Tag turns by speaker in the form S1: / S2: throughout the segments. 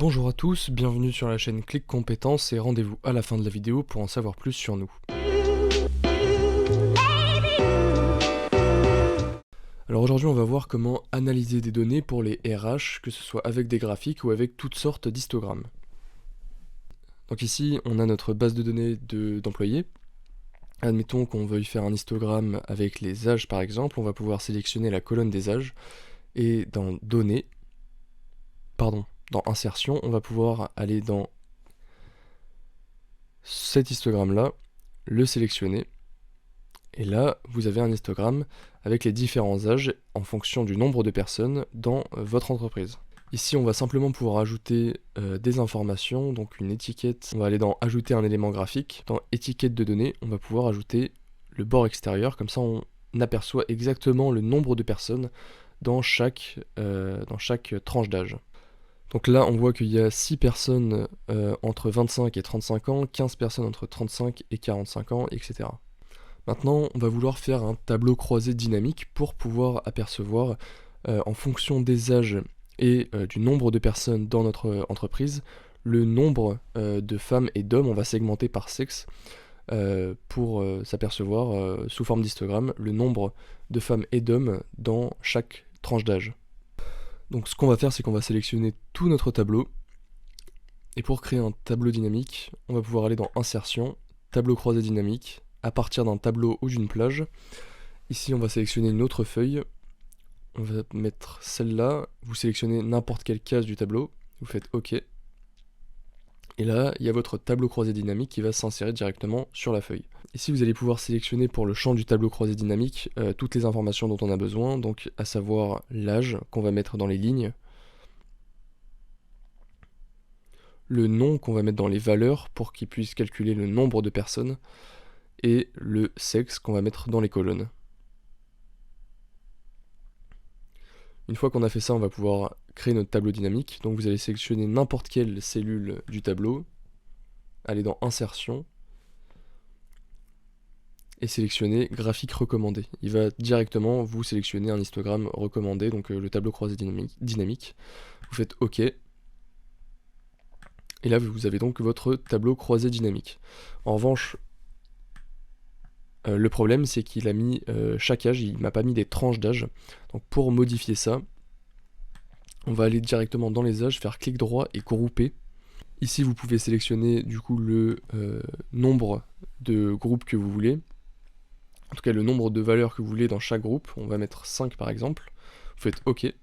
S1: Bonjour à tous, bienvenue sur la chaîne Click Compétences et rendez-vous à la fin de la vidéo pour en savoir plus sur nous. Alors aujourd'hui on va voir comment analyser des données pour les RH, que ce soit avec des graphiques ou avec toutes sortes d'histogrammes. Donc ici on a notre base de données d'employés. Admettons qu'on veuille faire un histogramme avec les âges par exemple, on va pouvoir sélectionner la colonne des âges et dans données, dans insertion, on va pouvoir aller dans cet histogramme là, le sélectionner, et là vous avez un histogramme avec les différents âges en fonction du nombre de personnes dans votre entreprise. Ici on va simplement pouvoir ajouter des informations, donc une étiquette. On va aller dans ajouter un élément graphique, dans étiquette de données, on va pouvoir ajouter le bord extérieur, comme ça on aperçoit exactement le nombre de personnes dans chaque tranche d'âge. Donc là, on voit qu'il y a 6 personnes entre 25 et 35 ans, 15 personnes entre 35 et 45 ans, etc. Maintenant, on va vouloir faire un tableau croisé dynamique pour pouvoir apercevoir, en fonction des âges et du nombre de personnes dans notre entreprise, le nombre de femmes et d'hommes. On va segmenter par sexe pour s'apercevoir, sous forme d'histogramme, le nombre de femmes et d'hommes dans chaque tranche d'âge. Donc ce qu'on va faire, c'est qu'on va sélectionner tout notre tableau. Et pour créer un tableau dynamique, on va pouvoir aller dans Insertion, Tableau croisé dynamique, à partir d'un tableau ou d'une plage. Ici, on va sélectionner une autre feuille. On va mettre celle-là. Vous sélectionnez n'importe quelle case du tableau. Vous faites OK. Et là, il y a votre tableau croisé dynamique qui va s'insérer directement sur la feuille. Ici, vous allez pouvoir sélectionner pour le champ du tableau croisé dynamique toutes les informations dont on a besoin, donc à savoir l'âge qu'on va mettre dans les lignes, le nom qu'on va mettre dans les valeurs pour qu'il puisse calculer le nombre de personnes, et le sexe qu'on va mettre dans les colonnes. Une fois qu'on a fait ça, on va pouvoir créer notre tableau dynamique. Donc vous allez sélectionner n'importe quelle cellule du tableau, aller dans Insertion, et sélectionner graphique recommandé. Il va directement vous sélectionner un histogramme recommandé, donc le tableau croisé dynamique. Vous faites OK. Et là, vous avez donc votre tableau croisé dynamique. En revanche, le problème, c'est qu'il a mis chaque âge, il m'a pas mis des tranches d'âge. Donc pour modifier ça, on va aller directement dans les âges, faire clic droit et grouper. Ici, vous pouvez sélectionner du coup le nombre de groupes que vous voulez. En tout cas, le nombre de valeurs que vous voulez dans chaque groupe. On va mettre 5 par exemple. Vous faites OK. Et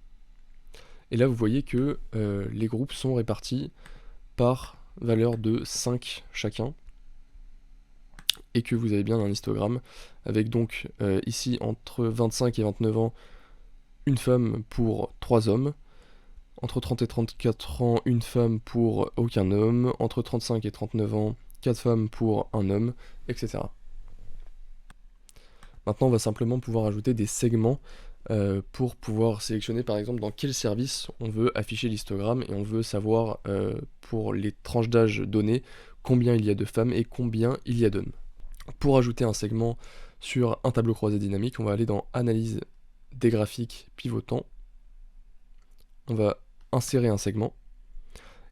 S1: là, vous voyez que les groupes sont répartis par valeur de 5 chacun. Et que vous avez bien un histogramme avec donc ici entre 25 et 29 ans, une femme pour 3 hommes. Entre 30 et 34 ans, une femme pour aucun homme. Entre 35 et 39 ans, 4 femmes pour un homme, etc. Maintenant, on va simplement pouvoir ajouter des segments pour pouvoir sélectionner par exemple dans quel service on veut afficher l'histogramme et on veut savoir pour les tranches d'âge données combien il y a de femmes et combien il y a d'hommes. Pour ajouter un segment sur un tableau croisé dynamique, on va aller dans Analyse des graphiques pivotants. On va insérer un segment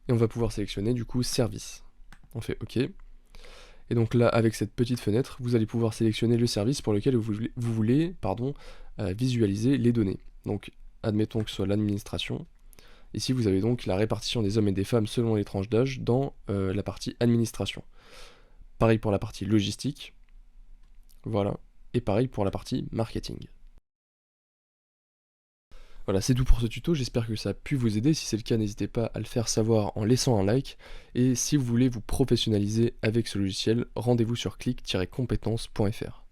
S1: et on va pouvoir sélectionner du coup Service. On fait OK. Et donc là, avec cette petite fenêtre, vous allez pouvoir sélectionner le service pour lequel vous voulez visualiser les données. Donc, admettons que ce soit l'administration. Ici, vous avez donc la répartition des hommes et des femmes selon les tranches d'âge dans la partie administration. Pareil pour la partie logistique. Voilà. Et pareil pour la partie marketing. Voilà, c'est tout pour ce tuto, j'espère que ça a pu vous aider. Si c'est le cas, n'hésitez pas à le faire savoir en laissant un like. Et si vous voulez vous professionnaliser avec ce logiciel, rendez-vous sur click-compétences.fr.